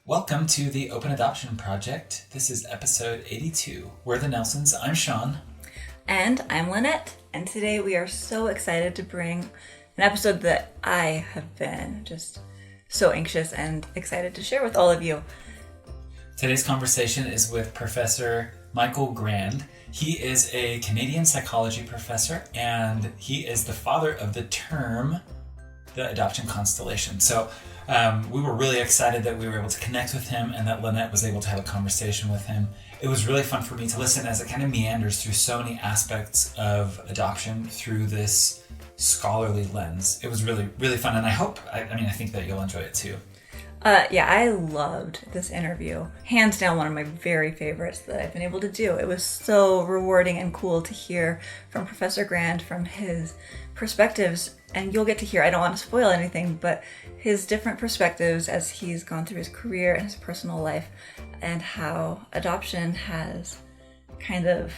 Welcome to the Open Adoption Project. This is episode 82. We're the Nelsons. I'm Sean. And I'm Lynette. And today we are so excited to bring an episode that I have been just so anxious and excited to share with all of you. Today's conversation is with Professor Michael Grand. He is a Canadian psychology professor, and he is the father of the term, the adoption constellation. So we were really excited that we were able to connect with him and that Lynette was able to have a conversation with him. It was really fun for me to listen as it kind of meanders through so many aspects of adoption through this scholarly lens. It was really, really fun, and I think that you'll enjoy it too. I loved this interview. Hands down, one of my very favorites that I've been able to do. It was so rewarding and cool to hear from Professor Grand, from his perspectives, and you'll get to hear, I don't want to spoil anything, but his different perspectives as he's gone through his career and his personal life, and how adoption has kind of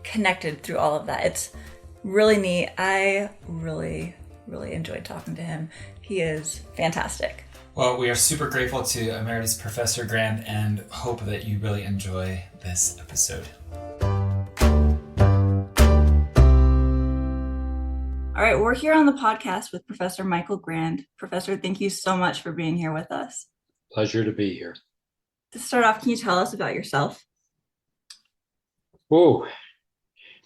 connected through all of that. It's really neat. I really, really enjoyed talking to him. He is fantastic. Well, we are super grateful to Emeritus Professor Grand and hope that you really enjoy this episode. All right, we're here on the podcast with Professor Michael Grand. Professor, thank you so much for being here with us. Pleasure to be here. To start off, can you tell us about yourself? Oh,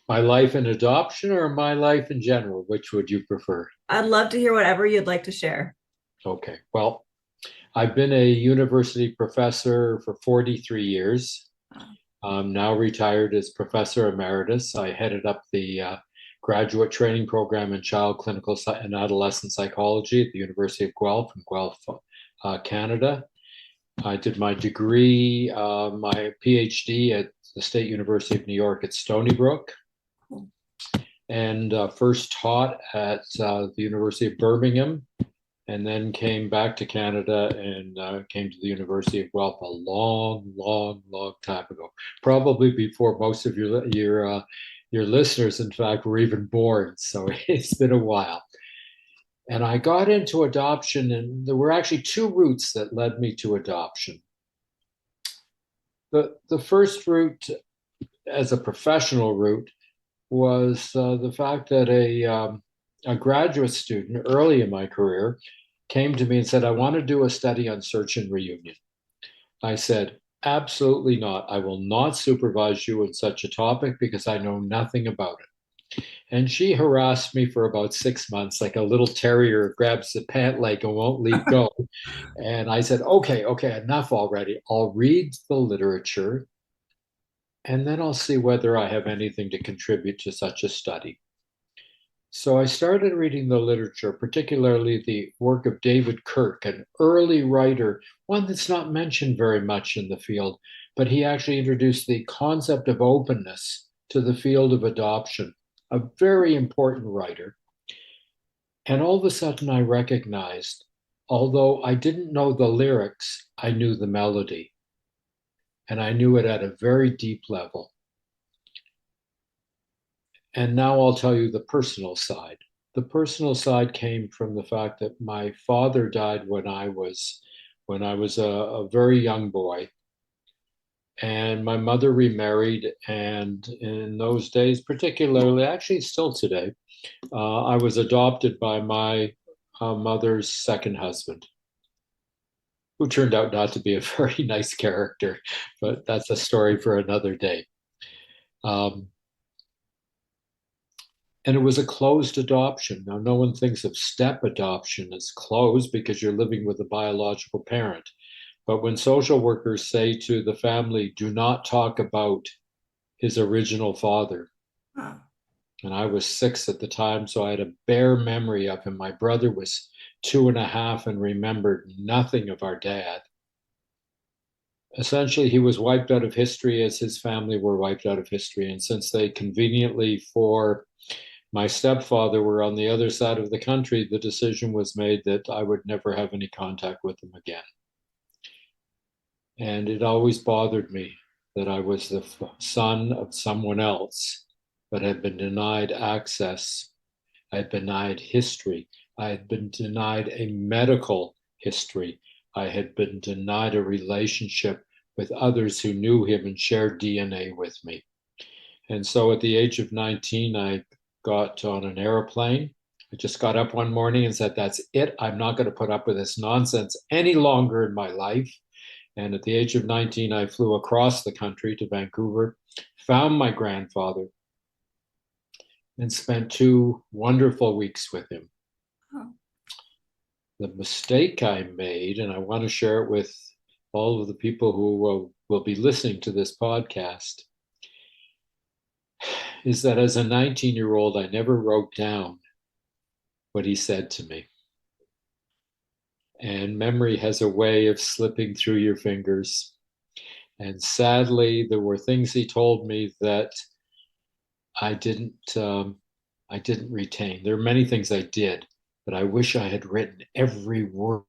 my life in adoption or my life in general? Which would you prefer? I'd love to hear whatever you'd like to share. Okay, well, I've been a university professor for 43 years. I'm now retired as Professor Emeritus. I headed up the graduate training program in child clinical and adolescent psychology at the University of Guelph in Guelph, Canada. I did my degree, my PhD at the State University of New York at Stony Brook, and first taught at the University of Birmingham, and then came back to Canada and came to the University of Guelph a long, long, long time ago, probably before most of your listeners, in fact, were even born. So it's been a while. And I got into adoption, and there were actually two routes that led me to adoption. The first route, as a professional route, was the fact that a graduate student early in my career came to me and said, I want to do a study on search and reunion. I said, absolutely not. I will not supervise you in such a topic because I know nothing about it. And she harassed me for about 6 months, like a little terrier grabs the pant leg and won't leave go. And I said, okay, enough already. I'll read the literature and then I'll see whether I have anything to contribute to such a study. So I started reading the literature, particularly the work of David Kirk, an early writer, one that's not mentioned very much in the field, but he actually introduced the concept of openness to the field of adoption, a very important writer. And all of a sudden I recognized, although I didn't know the lyrics, I knew the melody. And I knew it at a very deep level. And now I'll tell you the personal side. The personal side came from the fact that my father died when I was a very young boy. And my mother remarried. And in those days, particularly, actually still today, I was adopted by my mother's second husband, who turned out not to be a very nice character, but that's a story for another day. And it was a closed adoption. Now, no one thinks of step adoption as closed because you're living with a biological parent. But when social workers say to the family, do not talk about his original father, and I was 6 at the time, so I had a bare memory of him. My brother was 2.5 and remembered nothing of our dad. Essentially, he was wiped out of history as his family were wiped out of history. And since they conveniently for my stepfather were on the other side of the country, the decision was made that I would never have any contact with them again. And it always bothered me that I was the son of someone else, but had been denied access. I had been denied history. I had been denied a medical history. I had been denied a relationship with others who knew him and shared DNA with me. And so at the age of 19, I got on an airplane. I just got up one morning and said, that's it. I'm not going to put up with this nonsense any longer in my life. And at the age of 19, I flew across the country to Vancouver, found my grandfather, and spent 2 wonderful weeks with him. Oh. The mistake I made, and I want to share it with all of the people who will be listening to this podcast, is that as a 19-year-old, I never wrote down what he said to me. And memory has a way of slipping through your fingers. And sadly, there were things he told me that I didn't retain. There are many things I did, but I wish I had written every word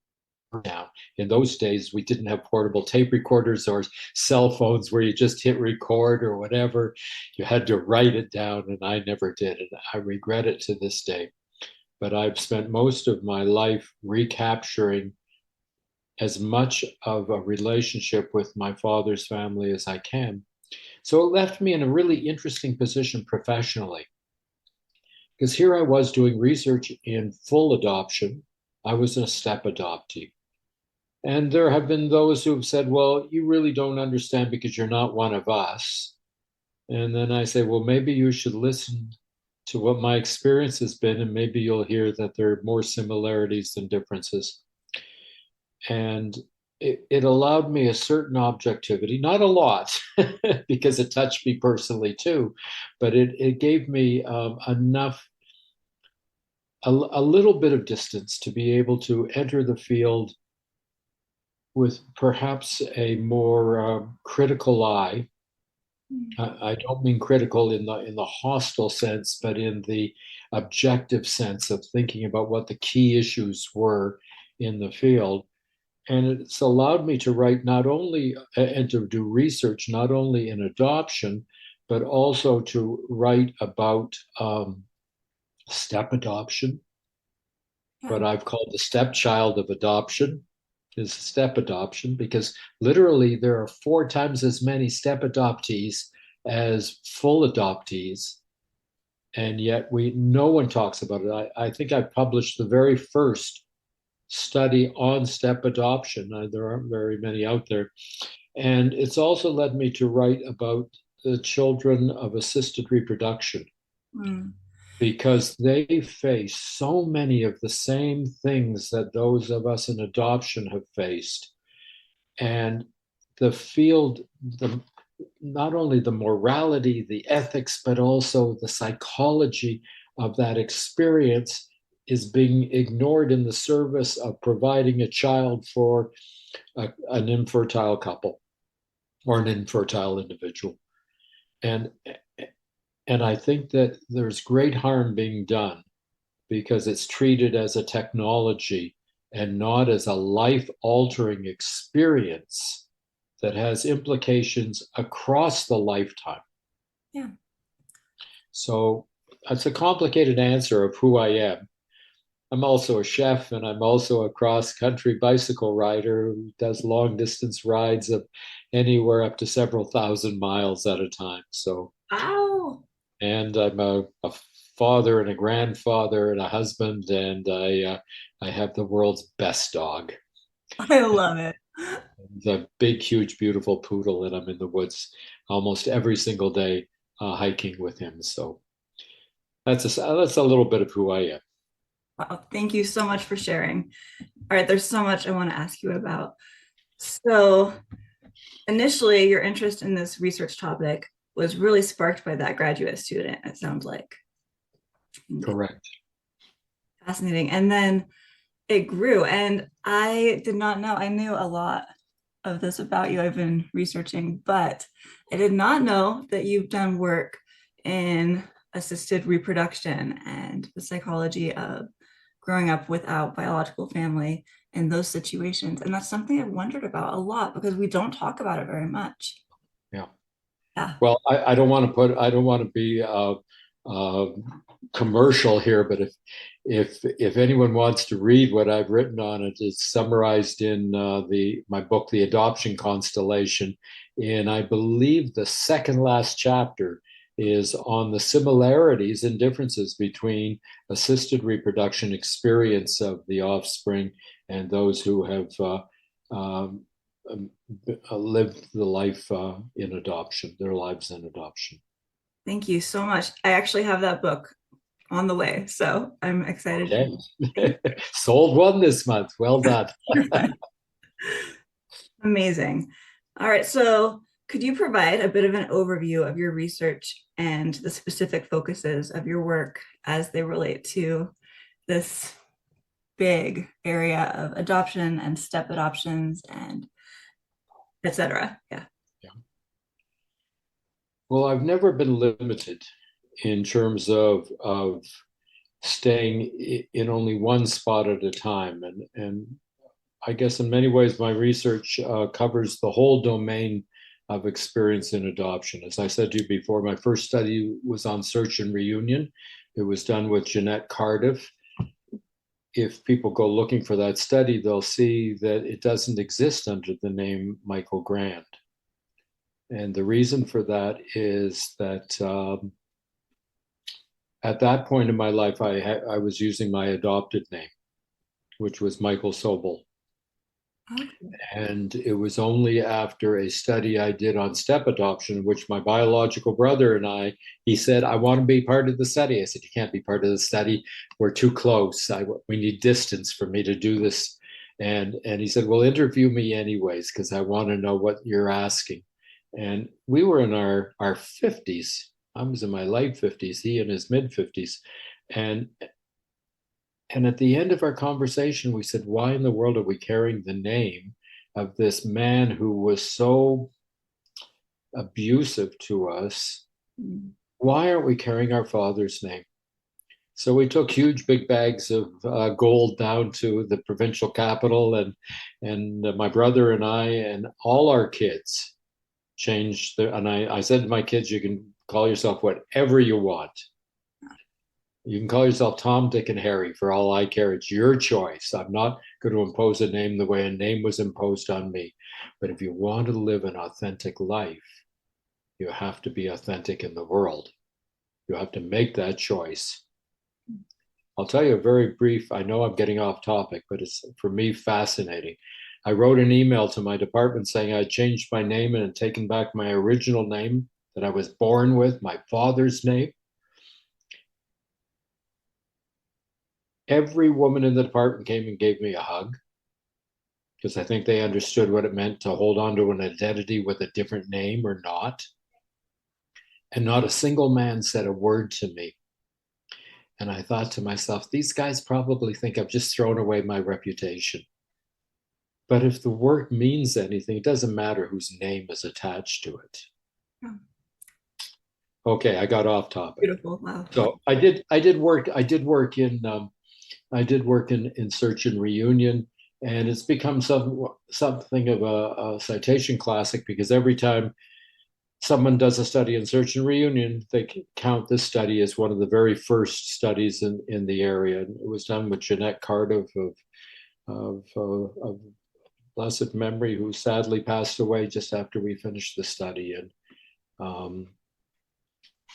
down. In those days, we didn't have portable tape recorders or cell phones where you just hit record or whatever. You had to write it down, and I never did. And I regret it to this day. But I've spent most of my life recapturing as much of a relationship with my father's family as I can. So it left me in a really interesting position professionally. Because here I was doing research in full adoption. I was a step adoptee. And there have been those who have said, well, you really don't understand because you're not one of us. And then I say, well, maybe you should listen to what my experience has been, and maybe you'll hear that there are more similarities than differences. And it allowed me a certain objectivity, not a lot, because it touched me personally too, but it gave me enough, a little bit of distance to be able to enter the field with perhaps a more critical eye. I don't mean critical in the hostile sense, but in the objective sense of thinking about what the key issues were in the field. And it's allowed me to write not only and to do research not only in adoption, but also to write about step adoption. What I've called the stepchild of adoption is step adoption, because literally there are 4 times as many step adoptees as full adoptees, and yet no one talks about it. I think I published the very first study on step adoption. There aren't very many out there. And it's also led me to write about the children of assisted reproduction, because they face so many of the same things that those of us in adoption have faced. And the field, not only the morality, the ethics, but also the psychology of that experience is being ignored in the service of providing a child for an infertile couple or an infertile individual. And I think that there's great harm being done because it's treated as a technology and not as a life-altering experience that has implications across the lifetime. Yeah. So it's a complicated answer of who I am. I'm also a chef, and I'm also a cross-country bicycle rider who does long-distance rides of anywhere up to several thousand miles at a time. So, wow. And I'm a father and a grandfather and a husband, and I have the world's best dog. I love it. The big, huge, beautiful poodle, and I'm in the woods almost every single day hiking with him. So that's a little bit of who I am. Wow, thank you so much for sharing. All right, there's so much I want to ask you about. So, initially, your interest in this research topic was really sparked by that graduate student, it sounds like. Correct. Fascinating. And then it grew, and I did not know. I knew a lot of this about you. I've been researching, but I did not know that you've done work in assisted reproduction and the psychology of growing up without biological family in those situations. And that's something I've wondered about a lot because we don't talk about it very much. Yeah. Yeah. Well, I don't want to be commercial here, but if anyone wants to read what I've written on it, it's summarized in the my book, The Adoption Constellation. And I believe the second last chapter is on the similarities and differences between assisted reproduction experience of the offspring and those who have um, lived the life in adoption, their lives in adoption. Thank you so much. I actually have that book on the way, so I'm excited to Okay. Sold one this month. Well done. Amazing. All right, so could you provide a bit of an overview of your research and the specific focuses of your work as they relate to this big area of adoption and step adoptions and etc. Yeah. Yeah. Well, I've never been limited in terms of staying in only one spot at a time, and I guess in many ways my research covers the whole domain of experience in adoption. As I said to you before, my first study was on search and reunion. It was done with Jeanette Cardiff. If people go looking for that study, they'll see that it doesn't exist under the name Michael Grand. And the reason for that is that at that point in my life, I was using my adopted name, which was Michael Sobel. Okay. And it was only after a study I did on step adoption, which my biological brother and he said, I want to be part of the study. I said, you can't be part of the study. We're too close. We need distance for me to do this. And he said, well, interview me anyways, because I want to know what you're asking. And we were in our 50s. I was in my late 50s, he in his mid 50s. And at the end of our conversation, we said, why in the world are we carrying the name of this man who was so abusive to us? Why aren't we carrying our father's name? So we took huge big bags of gold down to the provincial capital, and my brother and I and all our kids changed. And I said to my kids, you can call yourself whatever you want. You can call yourself Tom, Dick, and Harry for all I care. It's your choice. I'm not going to impose a name the way a name was imposed on me. But if you want to live an authentic life, you have to be authentic in the world. You have to make that choice. I'll tell you a very brief, I know I'm getting off topic, but it's for me fascinating. I wrote an email to my department saying I changed my name and had taken back my original name that I was born with, my father's name. Every woman in the department came and gave me a hug because I think they understood what it meant to hold on to an identity with a different name or not. And not a single man said a word to me. And I thought to myself, these guys probably think I've just thrown away my reputation. But if the work means anything, it doesn't matter whose name is attached to it. Yeah. Okay, I got off topic. Beautiful. Wow. So I did work in search and reunion, and it's become something of a citation classic because every time someone does a study in search and reunion, they count this study as one of the very first studies in the area. And it was done with Jeanette Cardiff of blessed memory, who sadly passed away just after we finished the study. And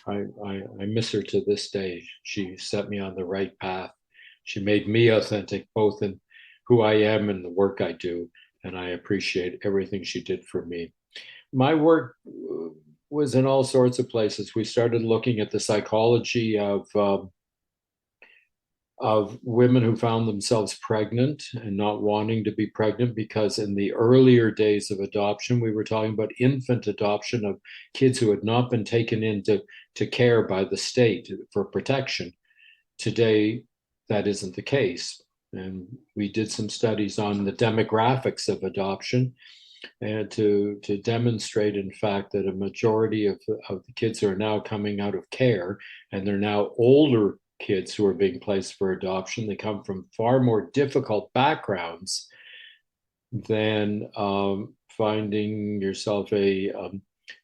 I miss her to this day. She set me on the right path. She made me authentic, both in who I am and the work I do. And I appreciate everything she did for me. My work was in all sorts of places. We started looking at the psychology of women who found themselves pregnant and not wanting to be pregnant, because in the earlier days of adoption, we were talking about infant adoption of kids who had not been taken into care by the state for protection. Today, that isn't the case. And we did some studies on the demographics of adoption, and to demonstrate, in fact, that a majority of the kids who are now coming out of care, and they're now older kids who are being placed for adoption, they come from far more difficult backgrounds than finding yourself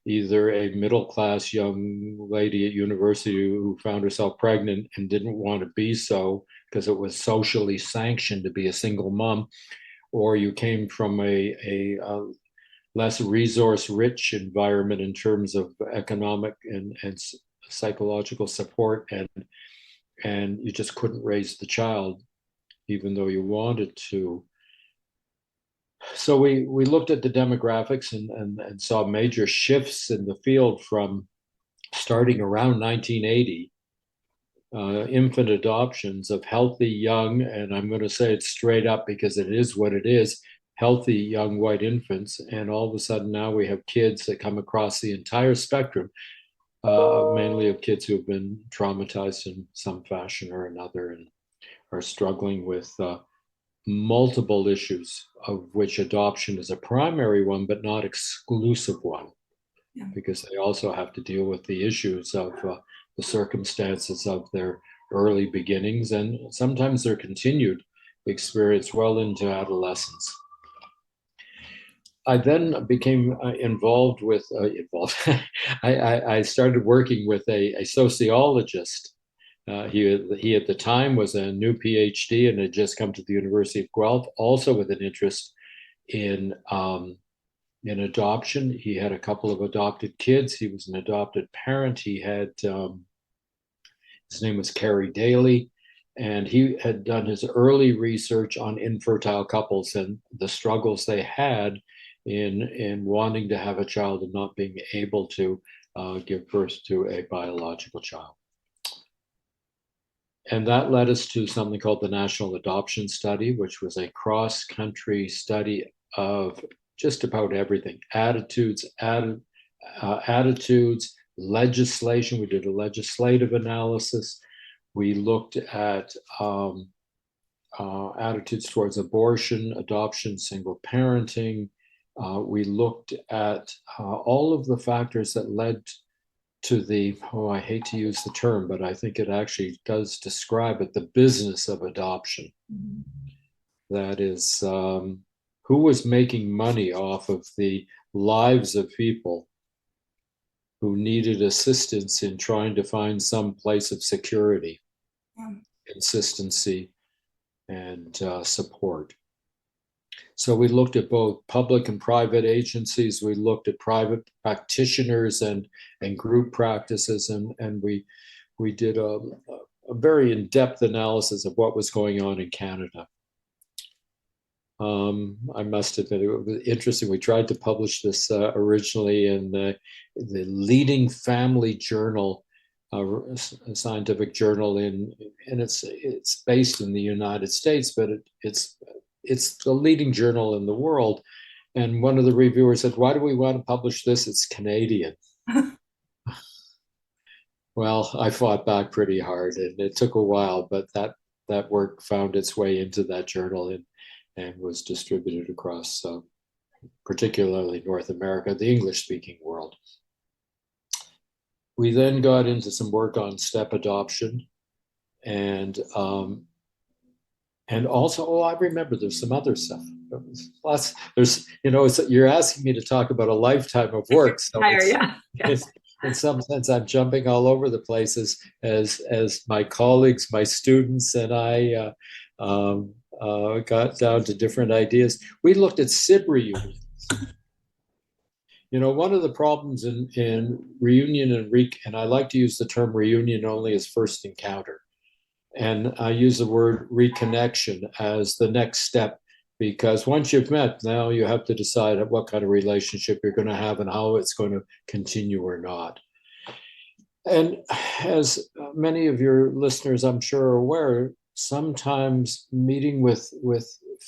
either a middle-class young lady at university who found herself pregnant and didn't want to be so because it was socially sanctioned to be a single mom, or you came from a less resource-rich environment in terms of economic and psychological support, and you just couldn't raise the child even though you wanted to. So we looked at the demographics and saw major shifts in the field from starting around 1980, infant adoptions of healthy young, and I'm going to say it straight up because it is what it is, healthy young white infants. And all of a sudden now we have kids that come across the entire spectrum, mainly of kids who have been traumatized in some fashion or another and are struggling with multiple issues, of which adoption is a primary one, but not exclusive one, because they also have to deal with the issues of the circumstances of their early beginnings and sometimes their continued experience well into adolescence. I then became involved with I started working with a sociologist. He at the time was a new PhD and had just come to the University of Guelph, also with an interest in adoption. He had a couple of adopted kids. He was an adopted parent. He had his name was Kerry Daly, and he had done his early research on infertile couples and the struggles they had in wanting to have a child and not being able to give birth to a biological child. And that led us to something called the National Adoption Study, which was a cross-country study of just about everything: attitudes, legislation. We did a legislative analysis. We looked at attitudes towards abortion, adoption, single parenting. We looked at all of the factors that led to the, I hate to use the term, but I think it actually does describe it, the business of adoption. That is, who was making money off of the lives of people who needed assistance in trying to find some place of security, consistency, and support. So we looked at both public and private agencies. We looked at private practitioners and group practices, and we did a very in-depth analysis of what was going on in Canada. I must admit, it was interesting. We tried to publish this originally in the leading family journal, a scientific journal and it's based in the United States, but it's the leading journal in the world. And one of the reviewers said, "Why do we want to publish this? It's Canadian." Well, I fought back pretty hard, and it took a while, but that work found its way into that journal and was distributed across, particularly North America, the English-speaking world. We then got into some work on step adoption, and also, I remember there's some other stuff. There's, you're asking me to talk about a lifetime of work, so in some sense, I'm jumping all over the place as my colleagues, my students, and I got down to different ideas. We looked at SIB reunions. One of the problems in reunion and I like to use the term reunion only as first encounter. And I use the word reconnection as the next step, because once you've met, now you have to decide what kind of relationship you're going to have and how it's going to continue or not. And as many of your listeners, I'm sure, are aware, sometimes meeting with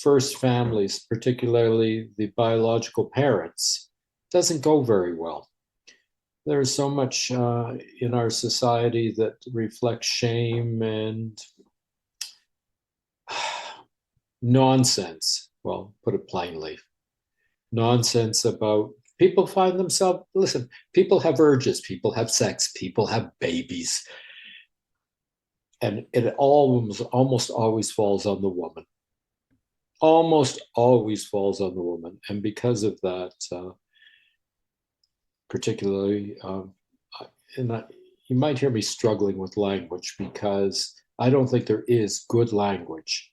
first families, particularly the biological parents, doesn't go very well. There's so much in our society that reflects shame and nonsense. Well, put it plainly, nonsense about people find themselves, listen, people have urges, people have sex, people have babies. And it almost always falls on the woman. Almost always falls on the woman. And because of that, particularly, and you might hear me struggling with language because I don't think there is good language.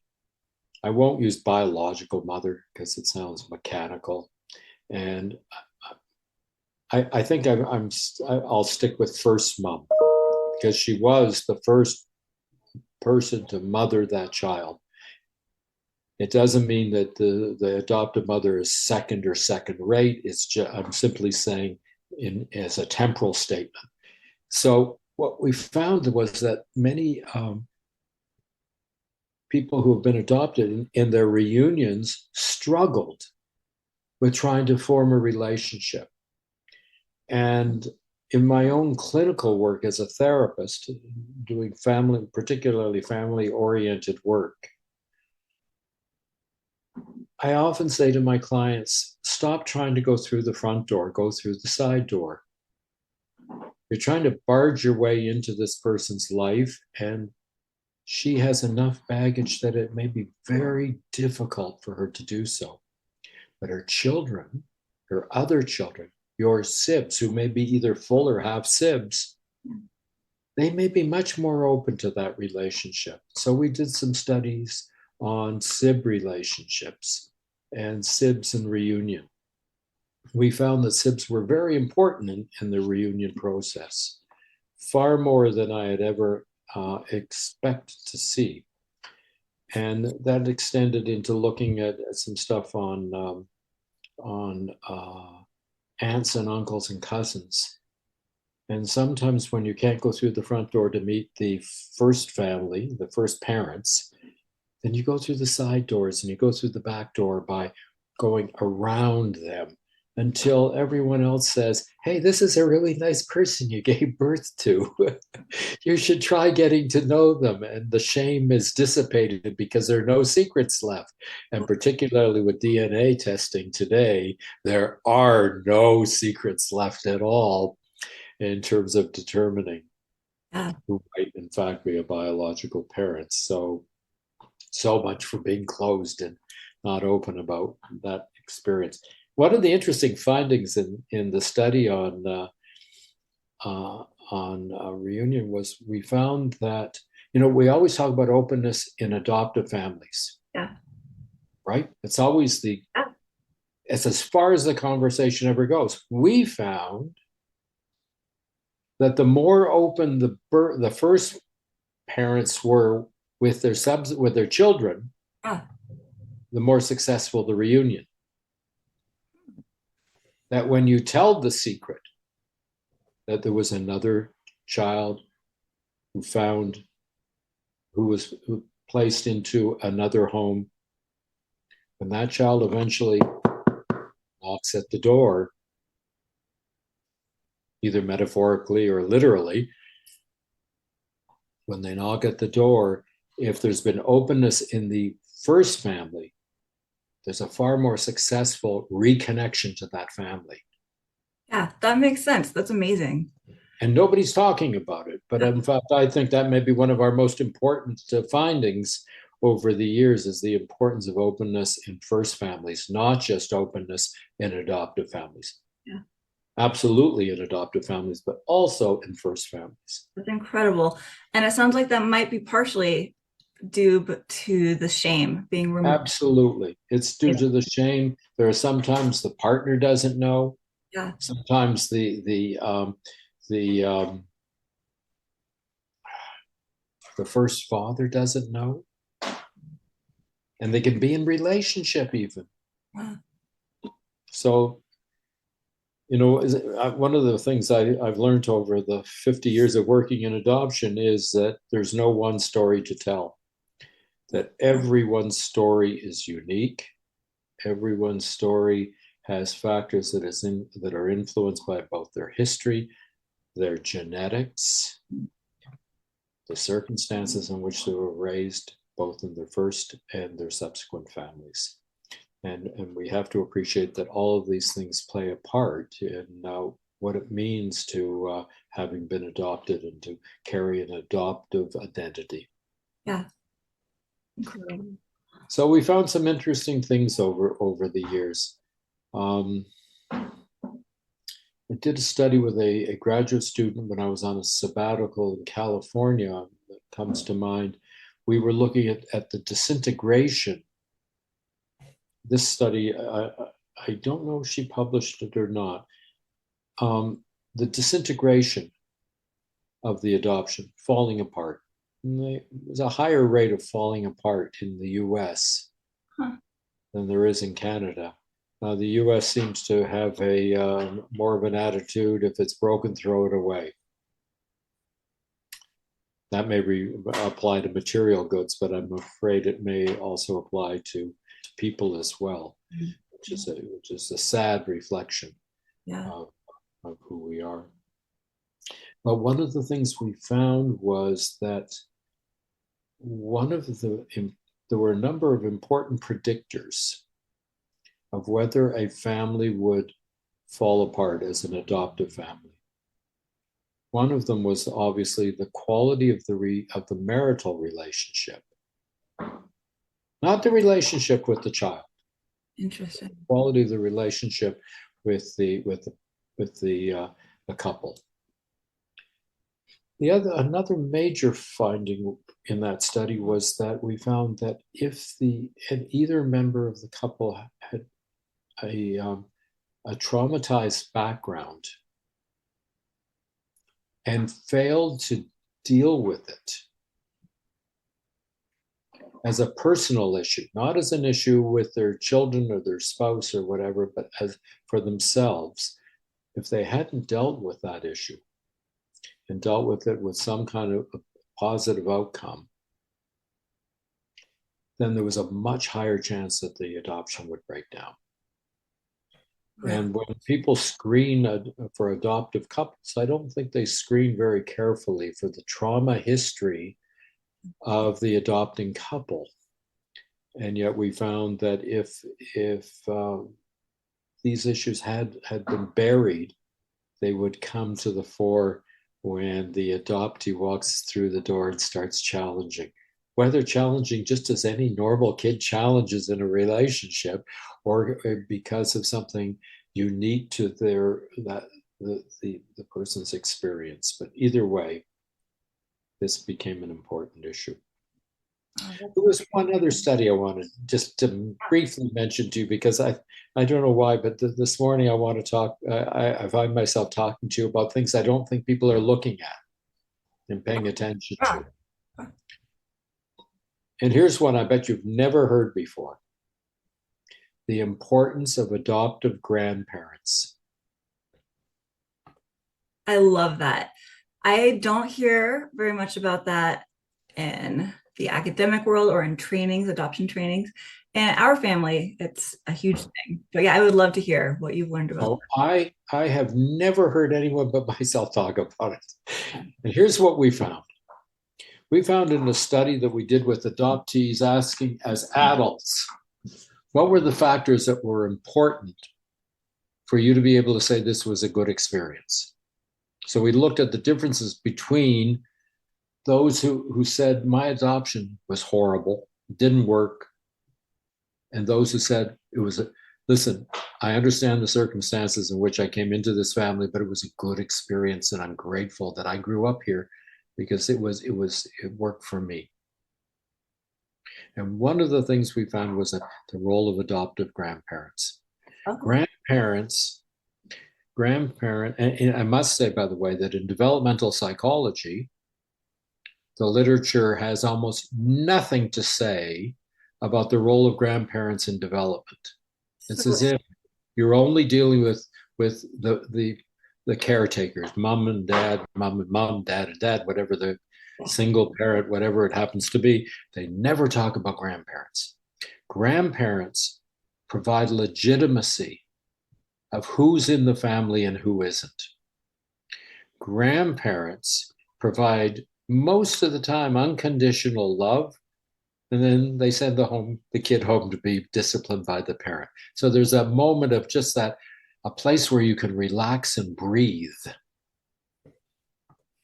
I won't use biological mother because it sounds mechanical, and I think I'll stick with first mom because she was the first person to mother that child. It doesn't mean that the adoptive mother is second or second rate. It's just, I'm simply saying as a temporal statement. So what we found was that many people who have been adopted in their reunions struggled with trying to form a relationship. And in my own clinical work as a therapist, doing family, particularly family oriented work, I often say to my clients, stop trying to go through the front door, go through the side door. You're trying to barge your way into this person's life, and she has enough baggage that it may be very difficult for her to do so. But her children, her other children, your sibs, who may be either full or half sibs, they may be much more open to that relationship. So we did some studies on sib relationships and sibs and reunion. We found that sibs were very important in the reunion process, far more than I had ever expected to see. And that extended into looking at some stuff on aunts and uncles and cousins. And sometimes when you can't go through the front door to meet the first family, the first parents, then you go through the side doors and you go through the back door by going around them until everyone else says, hey, this is a really nice person you gave birth to. You should try getting to know them. And the shame is dissipated because there are no secrets left. And particularly with DNA testing today, there are no secrets left at all in terms of determining who might in fact be a biological parent. So much for being closed and not open about that experience. One of the interesting findings in the study on reunion was we found that, we always talk about openness in adoptive families. Yeah. Right? It's always it's as far as the conversation ever goes. We found that the more open the first parents were with their children, the more successful the reunion. That when you tell the secret that there was another child who was placed into another home, when that child eventually knocks at the door, either metaphorically or literally, when they knock at the door, if there's been openness in the first family, there's a far more successful reconnection to that family. Yeah, that makes sense. That's amazing. And nobody's talking about it. But in fact, I think that may be one of our most important findings over the years is the importance of openness in first families, not just openness in adoptive families. Yeah. Absolutely in adoptive families, but also in first families. That's incredible. And it sounds like that might be partially due to the shame being removed. Absolutely. It's due to the shame. There are sometimes the partner doesn't know. Yeah. Sometimes the first father doesn't know. And they can be in relationship even. Wow. So, one of the things I've learned over the 50 years of working in adoption is that there's no one story to tell, that everyone's story is unique. Everyone's story has factors that are influenced by both their history, their genetics, the circumstances in which they were raised, both in their first and their subsequent families. And we have to appreciate that all of these things play a part in what it means to having been adopted and to carry an adoptive identity. Yeah. Incredible. So we found some interesting things over the years. I did a study with a graduate student when I was on a sabbatical in California that comes to mind. We were looking at the disintegration. This study, I don't know if she published it or not. The disintegration of the adoption, falling apart. There's a higher rate of falling apart in the US Huh. than there is in Canada. The US seems to have a more of an attitude, if it's broken, throw it away. That may apply to material goods, but I'm afraid it may also apply to people as well, which is a sad reflection Yeah. of who we are. But one of the things we found was that there were a number of important predictors of whether a family would fall apart as an adoptive family. One of them was obviously the quality of the marital relationship, not the relationship with the child. Interesting. The quality of the relationship with the couple. Another major finding in that study was that we found that if either member of the couple had a traumatized background and failed to deal with it as a personal issue, not as an issue with their children or their spouse or whatever, but as for themselves, if they hadn't dealt with that issue and dealt with it with some kind of positive outcome, then there was a much higher chance that the adoption would break down. Right. And when people screen for adoptive couples, I don't think they screen very carefully for the trauma history of the adopting couple. And yet we found that if these issues had been buried, they would come to the fore when the adoptee walks through the door and starts challenging. Whether challenging just as any normal kid challenges in a relationship, or because of something unique to the person's experience. But either way, this became an important issue. There was one other study I wanted just to briefly mention to you, because I don't know why, but this morning I want to talk. I find myself talking to you about things I don't think people are looking at and paying attention to. And here's one I bet you've never heard before: the importance of adoptive grandparents. I love that. I don't hear very much about that in the academic world or in trainings, adoption trainings. And our family, it's a huge thing. But yeah, I would love to hear what you've learned about that. I have never heard anyone but myself talk about it. And here's what we found. We found in a study that we did with adoptees, asking as adults, what were the factors that were important for you to be able to say this was a good experience? So we looked at the differences between those who said my adoption was horrible, didn't work, and those who said it was listen, I understand the circumstances in which I came into this family, but it was a good experience, and I'm grateful that I grew up here because it worked for me. And one of the things we found was that the role of adoptive grandparents. Okay. And I must say, by the way, that in developmental psychology, the literature has almost nothing to say about the role of grandparents in development. It's as if you're only dealing with the caretakers, mom and dad, dad and dad, whatever the single parent, whatever it happens to be. They never talk about grandparents. Grandparents provide legitimacy of who's in the family and who isn't. Grandparents provide most of the time unconditional love, and then they send the kid home to be disciplined by the parent. So there's a moment of just that, a place where you can relax and breathe.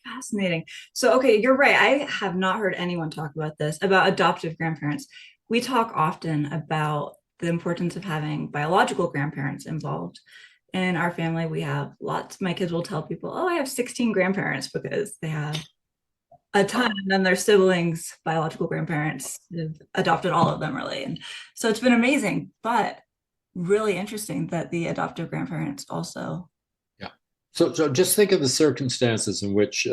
Fascinating. So, okay, you're right. I have not heard anyone talk about this, about adoptive grandparents. We talk often about the importance of having biological grandparents involved. in our family, we have lots. My kids will tell people, oh, I have 16 grandparents because they have a ton. And then their siblings, biological grandparents, have adopted all of them, really. And so it's been amazing, but really interesting that the adoptive grandparents also. Yeah. So just think of the circumstances in which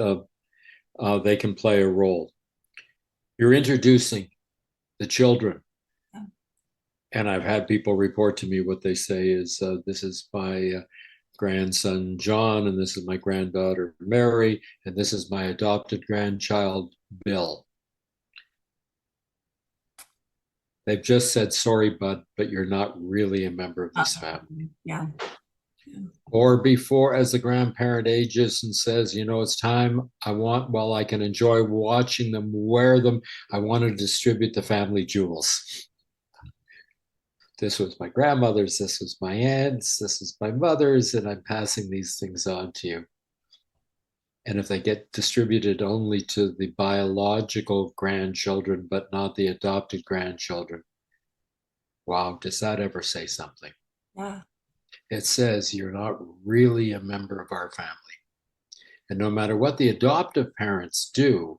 they can play a role. You're introducing the children, and I've had people report to me what they say is, this is my grandson John, and this is my granddaughter Mary, and this is my adopted grandchild Bill. They've just said, sorry, bud, but you're not really a member of this family. Yeah. Or before, as the grandparent ages and says, it's time, while I can enjoy watching them wear them, I want to distribute the family jewels. This was my grandmother's, this was my aunt's, this is my mother's, and I'm passing these things on to you. And if they get distributed only to the biological grandchildren, but not the adopted grandchildren, wow, does that ever say something? Yeah. It says you're not really a member of our family. And no matter what the adoptive parents do,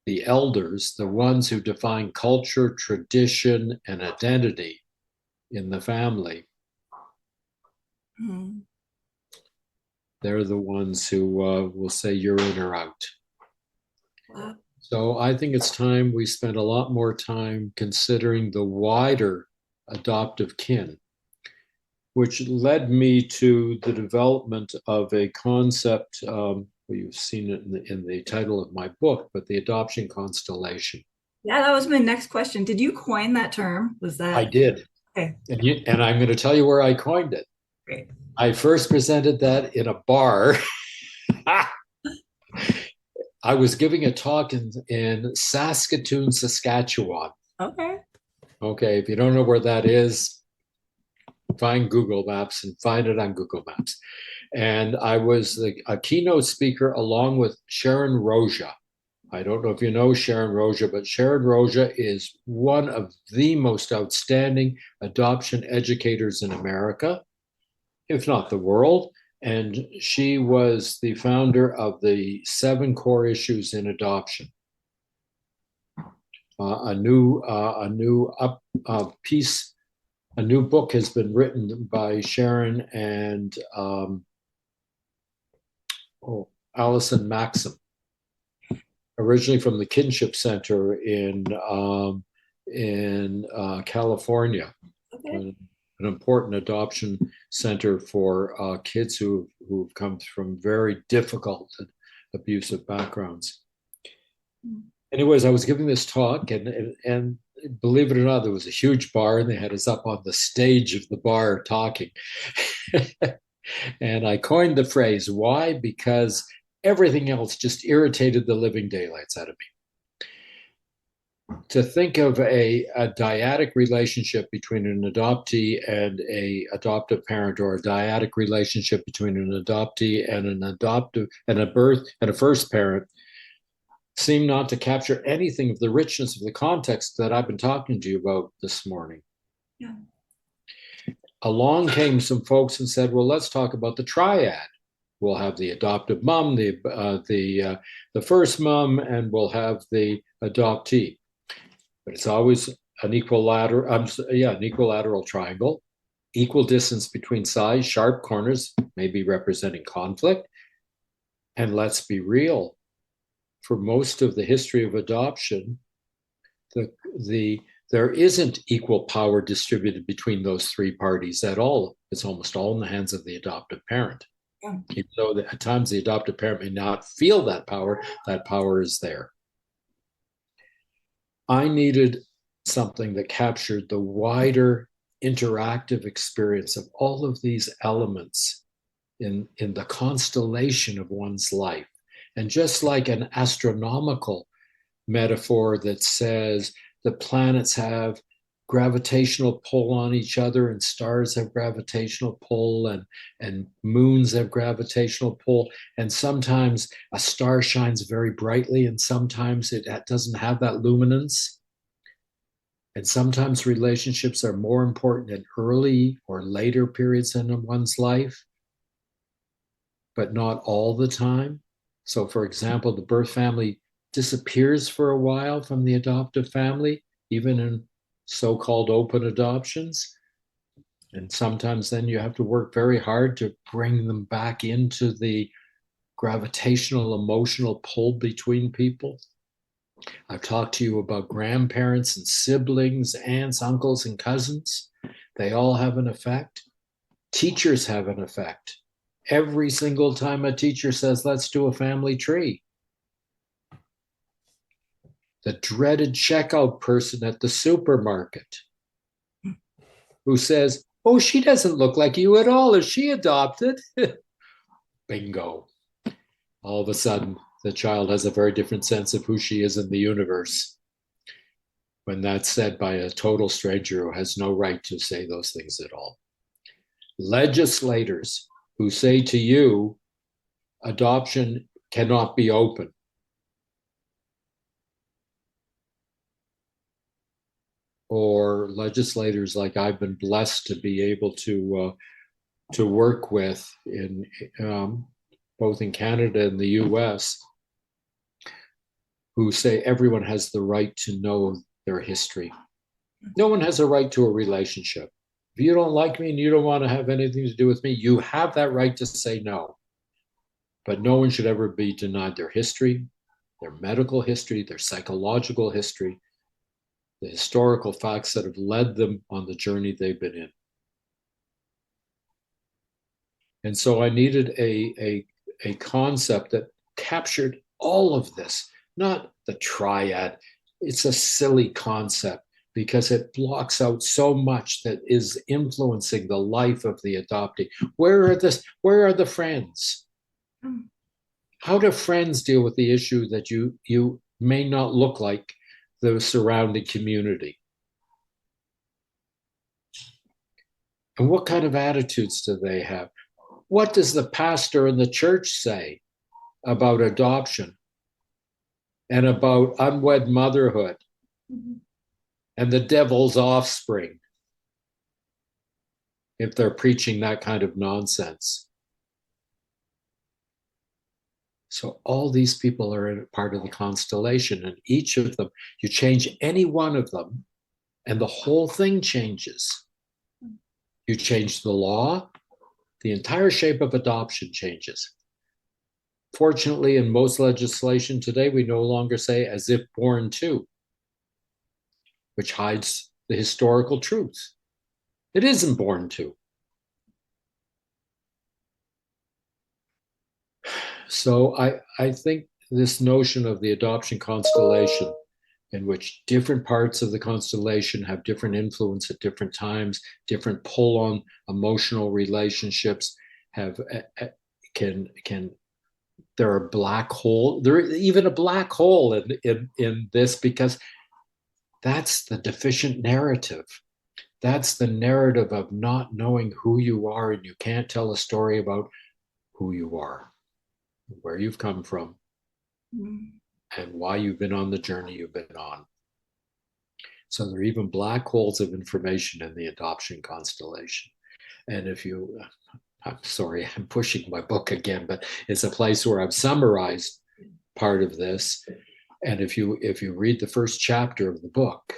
the elders, the ones who define culture, tradition, and identity in the family, Mm-hmm. they're the ones who will say you're in or out. Wow. So I think it's time we spend a lot more time considering the wider adoptive kin, which led me to the development of a concept. You've seen it in the title of my book, but the adoption constellation. Yeah, that was my next question. Did you coin that term? Was I that did. okay? And I'm going to tell you where I coined it. Great. I first presented that in a bar. I was giving a talk in Saskatoon, Saskatchewan. Okay. Okay, if you don't know where that is, find Google Maps and find it on Google Maps. And I was a keynote speaker along with Sharon Roja. I don't know if you know Sharon Roja, but Sharon Roja is one of the most outstanding adoption educators in America, if not the world. And she was the founder of the 7 core issues in adoption. A new piece, a new book has been written by Sharon and Allison Maxim, originally from the Kinship Center in California. Okay. An important adoption center for kids who've come from very difficult and abusive backgrounds. Anyways, I was giving this talk, and believe it or not, there was a huge bar, and they had us up on the stage of the bar talking. And I coined the phrase, why? Because everything else just irritated the living daylights out of me. To think of a dyadic relationship between an adoptee and a adoptive parent, or a dyadic relationship between an adoptee and an adoptive and a first parent, seem not to capture anything of the richness of the context that I've been talking to you about this morning. Yeah. Along came some folks and said, well, let's talk about the triad. We'll have the adoptive mom, the first mom, and we'll have the adoptee. But it's always an equilateral triangle, equal distance between sides, sharp corners, maybe representing conflict. And let's be real, for most of the history of adoption, there isn't equal power distributed between those 3 parties at all. It's almost all in the hands of the adoptive parent. Yeah. Even though at times the adoptive parent may not feel that power is there. I needed something that captured the wider interactive experience of all of these elements in the constellation of one's life. And just like an astronomical metaphor that says the planets have gravitational pull on each other, and stars have gravitational pull, and moons have gravitational pull, and sometimes a star shines very brightly and sometimes it doesn't have that luminance. And sometimes relationships are more important in early or later periods in one's life, but not all the time. So, for example, the birth family disappears for a while from the adoptive family, even in so called open adoptions. And sometimes then you have to work very hard to bring them back into the gravitational emotional pull between people. I've talked to you about grandparents and siblings, aunts, uncles, and cousins. They all have an effect. Teachers have an effect. Every single time a teacher says, let's do a family tree, the dreaded checkout person at the supermarket who says, oh, she doesn't look like you at all. Is she adopted? Bingo. All of a sudden, the child has a very different sense of who she is in the universe when that's said by a total stranger who has no right to say those things at all. Legislators who say to you, adoption cannot be open. Or legislators like I've been blessed to be able to work with in both in Canada and the US, who say everyone has the right to know their history. No one has a right to a relationship. If you don't like me and you don't want to have anything to do with me, you have that right to say no. But no one should ever be denied their history, their medical history, their psychological history, the historical facts that have led them on the journey they've been in. And so I needed a concept that captured all of this, not the triad. It's a silly concept because it blocks out so much that is influencing the life of the adoptee. Where are the friends? How do friends deal with the issue that you may not look like the surrounding community? And what kind of attitudes do they have? What does the pastor in the church say about adoption and about unwed motherhood and the devil's offspring if they're preaching that kind of nonsense? So all these people are a part of the constellation, and each of them, you change any one of them, and the whole thing changes. You change the law, the entire shape of adoption changes. Fortunately, in most legislation today, we no longer say as if born to, which hides the historical truth. It isn't born to. So I think this notion of the adoption constellation, in which different parts of the constellation have different influence at different times, different pull on emotional relationships, have can there are black hole. There is even a black hole in this, because that's the deficient narrative. That's the narrative of not knowing who you are, and you can't tell a story about who you are, where you've come from, and why you've been on the journey you've been on. So there are even black holes of information in the adoption constellation. And if you, I'm sorry, I'm pushing my book again, but it's a place where I've summarized part of this. And if you read the first chapter of the book,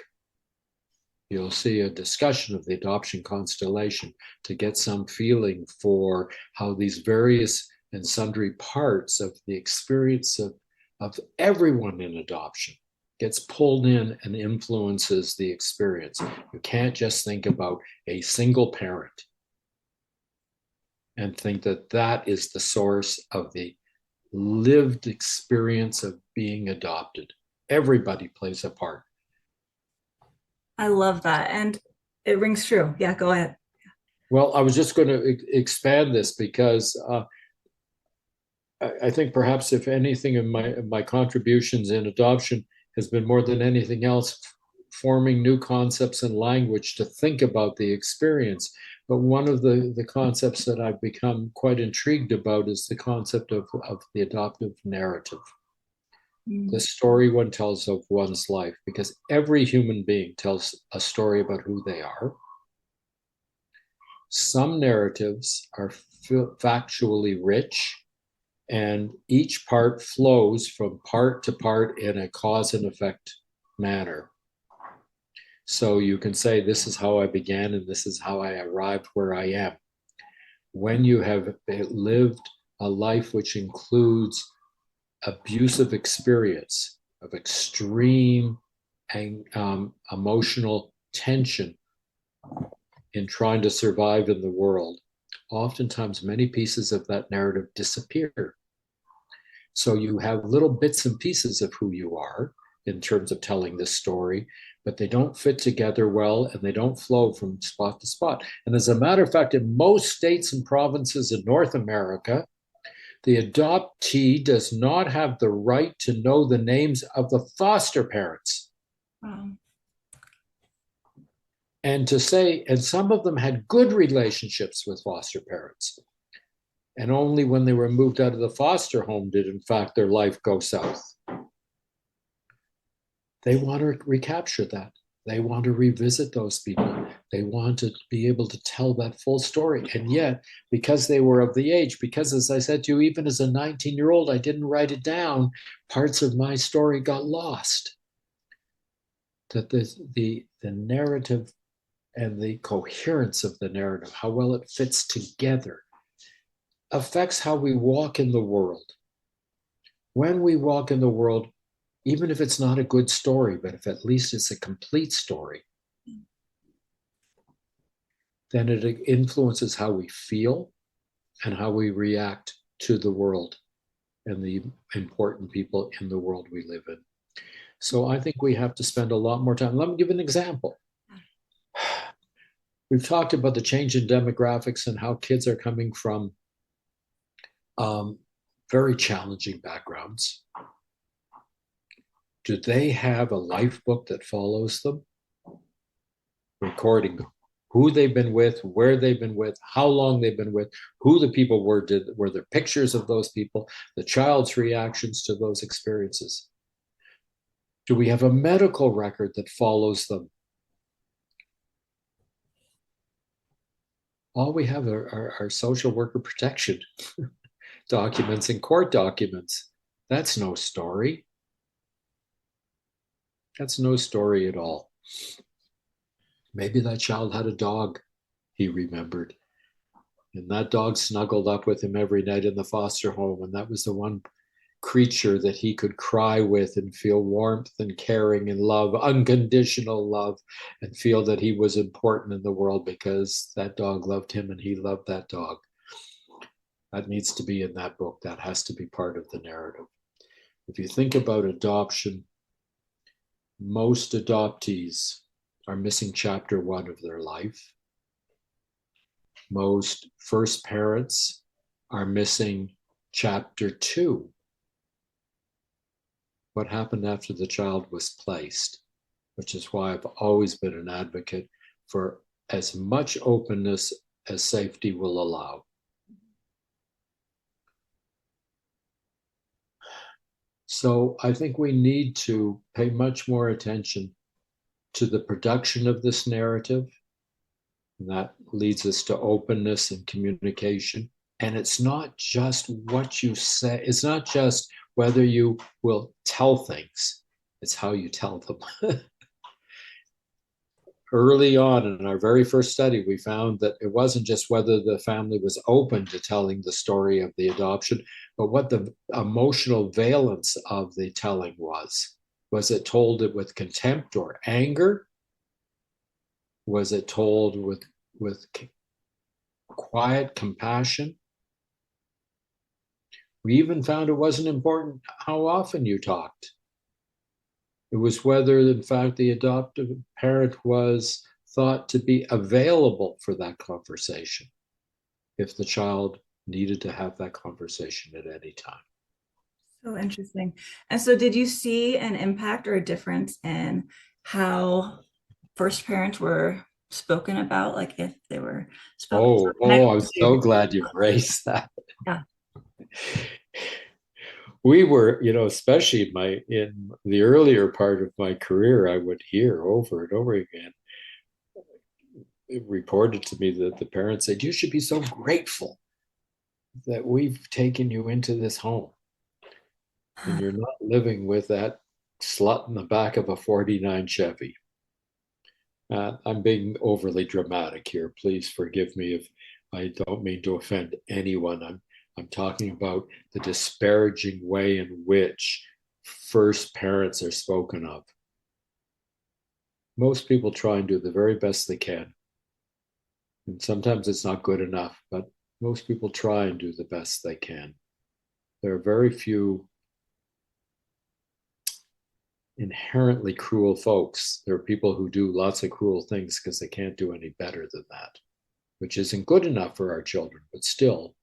you'll see a discussion of the adoption constellation to get some feeling for how these various and sundry parts of the experience of everyone in adoption gets pulled in and influences the experience. You can't just think about a single parent and think that that is the source of the lived experience of being adopted. Everybody plays a part. I love that. And it rings true. Yeah, go ahead. Well, I was just going to expand this because I think perhaps if anything in my contributions in adoption has been more than anything else forming new concepts and language to think about the experience. But one of the concepts that I've become quite intrigued about is the concept of the adoptive narrative. the story one tells of one's life, because every human being tells a story about who they are. Some narratives are factually rich, and each part flows from part to part in a cause and effect manner. So you can say, this is how I began and this is how I arrived where I am. When you have lived a life which includes abusive experience of extreme emotional tension in trying to survive in the world, oftentimes many pieces of that narrative disappear. So you have little bits and pieces of who you are in terms of telling this story, but they don't fit together well and they don't flow from spot to spot. And as a matter of fact, in most states and provinces in North America, the adoptee does not have the right to know the names of the foster parents. Wow. And to say, and some of them had good relationships with foster parents. And only when they were moved out of the foster home did, in fact, their life go south. They want to recapture that. They want to revisit those people. They want to be able to tell that full story. And yet, because they were of the age, because as I said to you, even as a 19-year-old, I didn't write it down, parts of my story got lost. That the narrative and the coherence of the narrative, how well it fits together, affects how we walk in the world. When we walk in the world, even if it's not a good story, but if at least it's a complete story, then it influences how we feel and how we react to the world and the important people in the world we live in. So I think we have to spend a lot more time. Let me give an example. We've talked about the change in demographics and how kids are coming from very challenging backgrounds. Do they have a life book that follows them? Recording who they've been with, where they've been with, how long they've been with, who the people were there pictures of those people, the child's reactions to those experiences? Do we have a medical record that follows them? All we have are social worker protection documents and court documents. That's no story. That's no story at all. Maybe that child had a dog he remembered, and that dog snuggled up with him every night in the foster home, and that was the one creature that he could cry with and feel warmth and caring and love, unconditional love, and feel that he was important in the world because that dog loved him and he loved that dog. That needs to be in that book. That has to be part of the narrative. If you think about adoption, most adoptees are missing chapter 1 of their life. Most first parents are missing chapter 2. What happened after the child was placed, which is why I've always been an advocate for as much openness as safety will allow. So I think we need to pay much more attention to the production of this narrative. And that leads us to openness and communication. And it's not just what you say, it's not just whether you will tell things, it's how you tell them. Early on in our very first study, we found that it wasn't just whether the family was open to telling the story of the adoption, but what the emotional valence of the telling was. Was it told with contempt or anger? Was it told with quiet compassion? We even found it wasn't important how often you talked. It was whether, in fact, the adoptive parent was thought to be available for that conversation if the child needed to have that conversation at any time. So interesting. And so did you see an impact or a difference in how first parents were spoken about, like if they were spoken I'm so glad you raised that. Yeah. we were, especially in the earlier part of my career, I would hear over and over again, it reported to me that the parents said, "You should be so grateful that we've taken you into this home and you're not living with that slut in the back of a 49 Chevy." I'm being overly dramatic here. Please forgive me if I don't mean to offend anyone. I'm talking about the disparaging way in which first parents are spoken of. Most people try and do the very best they can. And sometimes it's not good enough, but most people try and do the best they can. There are very few inherently cruel folks. There are people who do lots of cruel things because they can't do any better than that, which isn't good enough for our children, but still.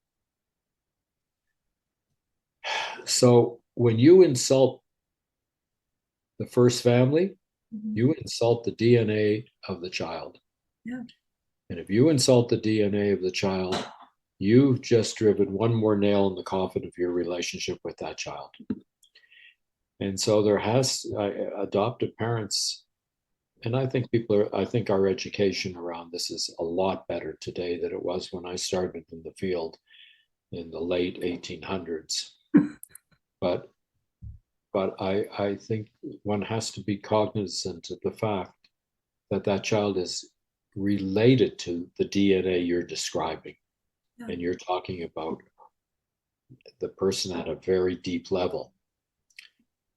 So when you insult the first family, you insult the DNA of the child. Yeah. And if you insult the DNA of the child, you've just driven one more nail in the coffin of your relationship with that child. And so there has adoptive parents, and I think our education around this is a lot better today than it was when I started in the field in the late 1800s. But I think one has to be cognizant of the fact that that child is related to the DNA you're describing. Yeah. And you're talking about the person at a very deep level.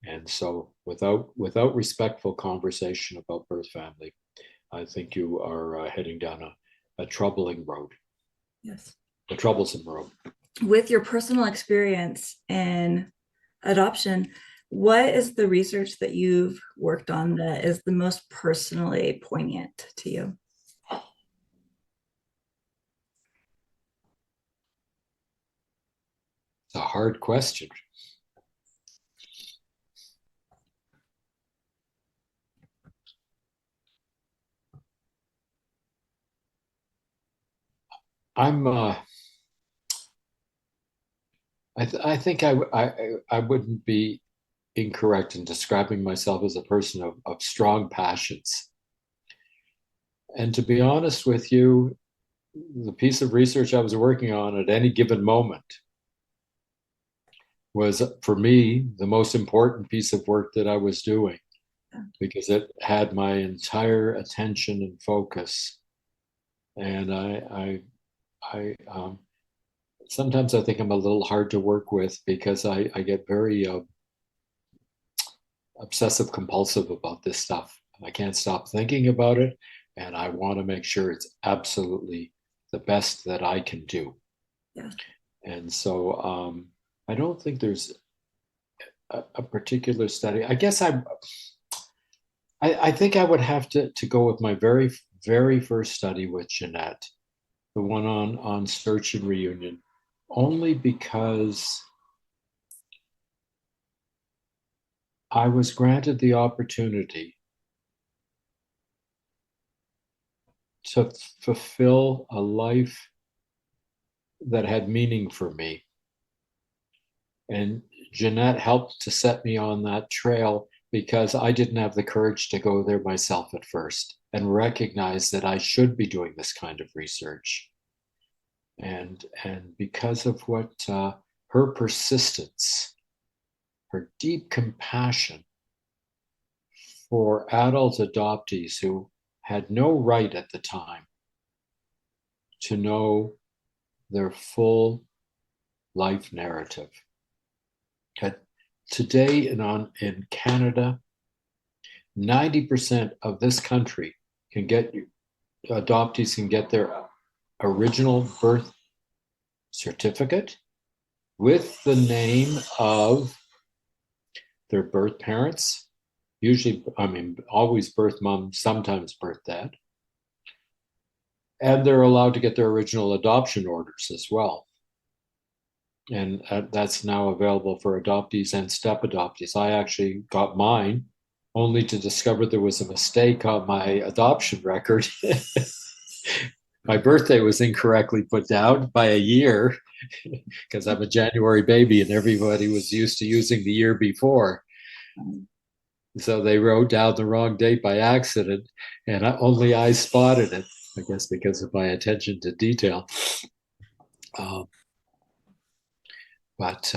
And so without respectful conversation about birth family, I think you are heading down a troubling road. Yes. A troublesome road. With your personal experience in adoption, what is the research that you've worked on that is the most personally poignant to you? It's a hard question. I think I wouldn't be incorrect in describing myself as a person of strong passions. And to be honest with you, the piece of research I was working on at any given moment was, for me, the most important piece of work that I was doing, because it had my entire attention and focus. And I sometimes I think I'm a little hard to work with because I get very obsessive compulsive about this stuff. I can't stop thinking about it, and I want to make sure it's absolutely the best that I can do. Yeah. And so I don't think there's a particular study. I guess I think I would have to go with my very, very first study with Jeanette, the one on search and reunion, only because I was granted the opportunity to fulfill a life that had meaning for me. And Jeanette helped to set me on that trail because I didn't have the courage to go there myself at first and recognize that I should be doing this kind of research. And because of what her persistence, her deep compassion for adult adoptees who had no right at the time to know their full life narrative. Today in Canada, 90% of this country adoptees can get their original birth certificate with the name of their birth parents, usually, always birth mom, sometimes birth dad. And they're allowed to get their original adoption orders as well. And that's now available for adoptees and step adoptees. I actually got mine only to discover there was a mistake on my adoption record. my birthday was incorrectly put down by a year because I'm a January baby and everybody was used to using the year before. So they wrote down the wrong date by accident, and only I spotted it, I guess because of my attention to detail. Um, but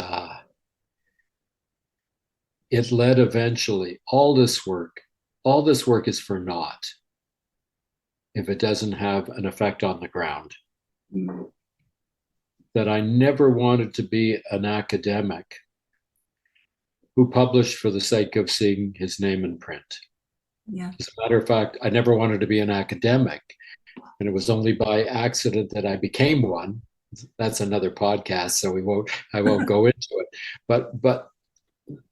it led eventually, all this work is for naught if it doesn't have an effect on the ground. Mm-hmm. That I never wanted to be an academic who published for the sake of seeing his name in print. Yeah. As a matter of fact, I never wanted to be an academic. And it was only by accident that I became one. That's another podcast, so I won't go into it. But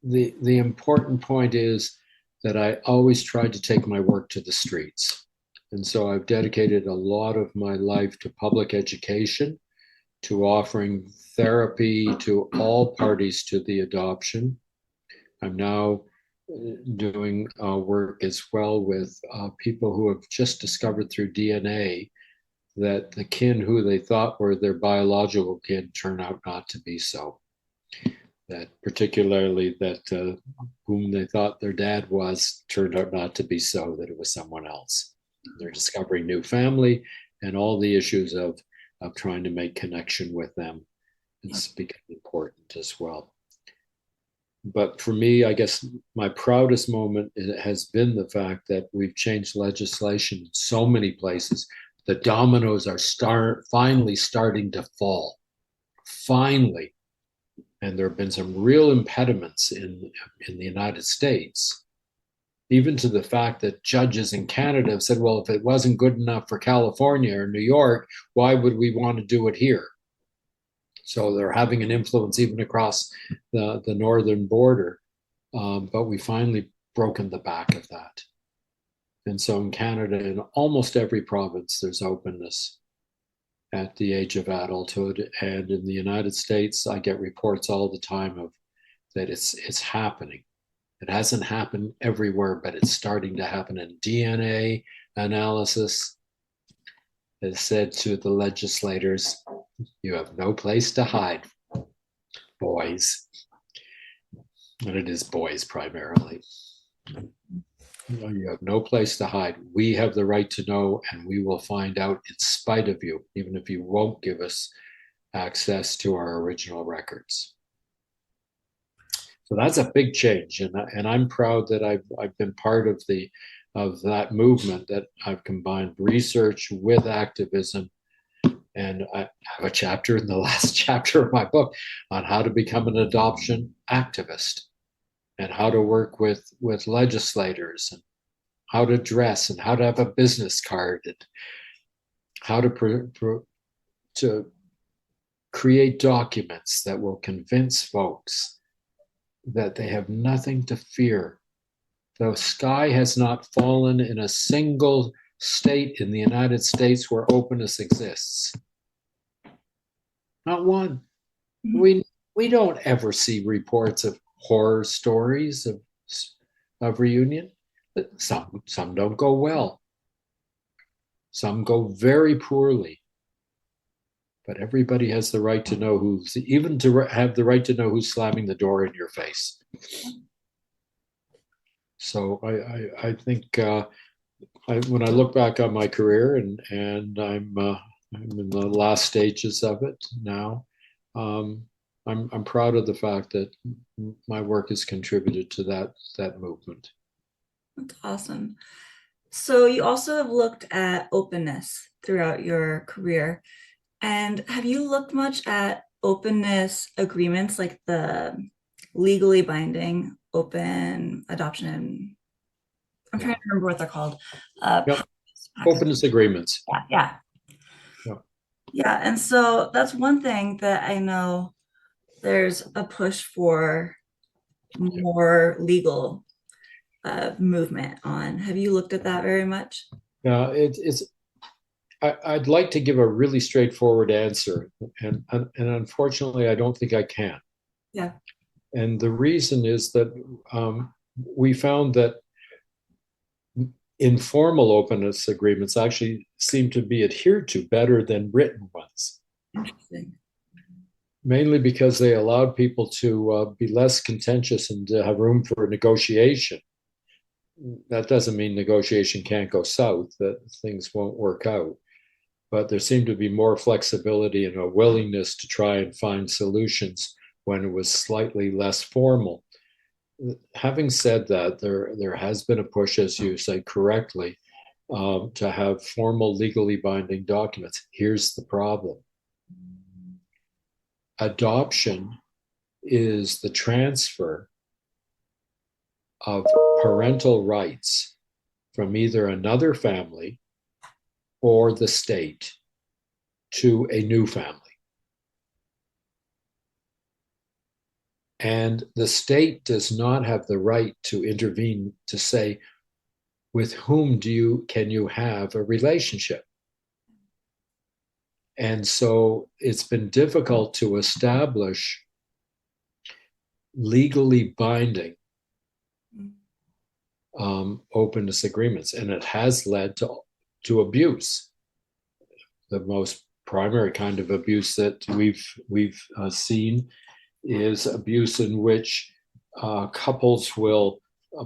the important point is that I always tried to take my work to the streets. And so I've dedicated a lot of my life to public education, to offering therapy to all parties to the adoption. I'm now doing work as well with people who have just discovered through DNA that the kin who they thought were their biological kin turn out not to be so. That particularly that whom they thought their dad was turned out not to be so, that it was someone else. They're discovering new family and all the issues of trying to make connection with them. It's become important as well. But for me, I guess my proudest moment has been the fact that we've changed legislation in so many places. The dominoes are finally starting to fall. Finally. And there have been some real impediments in the United States, even to the fact that judges in Canada have said, well, if it wasn't good enough for California or New York, why would we want to do it here? So they're having an influence even across the northern border. But we finally broken the back of that. And so in Canada, in almost every province, there's openness at the age of adulthood. And in the United States, I get reports all the time of that it's happening. It hasn't happened everywhere, but it's starting to happen. And DNA analysis has said to the legislators, you have no place to hide, boys. And it is boys primarily. You have no place to hide. We have the right to know, and we will find out in spite of you, even if you won't give us access to our original records. So that's a big change, and I'm proud that I've been part of that movement. That I've combined research with activism, and I have a chapter in the last chapter of my book on how to become an adoption activist, and how to work with legislators, and how to dress, and how to have a business card, and how to create documents that will convince folks that they have nothing to fear. The sky has not fallen in a single state in the United States where openness exists. Not one. We don't ever see reports of horror stories of reunion. Some don't go well. Some go very poorly. But everybody has the right to know even to have the right to know who's slamming the door in your face. So I think when I look back on my career and I'm in the last stages of it now, I'm proud of the fact that my work has contributed to that movement. That's awesome. So you also have looked at openness throughout your career. And have you looked much at openness agreements, like the legally binding open adoption? I'm trying to remember what they're called. Yep. Openness agreements. Yeah. Yeah. And so that's one thing that I know there's a push for more legal movement on. Have you looked at that very much? I'd like to give a really straightforward answer, and unfortunately, I don't think I can. Yeah. And the reason is that we found that informal openness agreements actually seem to be adhered to better than written ones, Interesting. mainly because they allowed people to be less contentious and to have room for negotiation. That doesn't mean negotiation can't go south, that things won't work out, but there seemed to be more flexibility and a willingness to try and find solutions when it was slightly less formal. Having said that, there has been a push, as you said correctly, to have formal legally binding documents. Here's the problem: adoption is the transfer of parental rights from either another family or the state to a new family. And the state does not have the right to intervene to say, with whom can you have a relationship? And so it's been difficult to establish legally binding openness agreements, and it has led to abuse. The most primary kind of abuse that we've seen is abuse in which couples will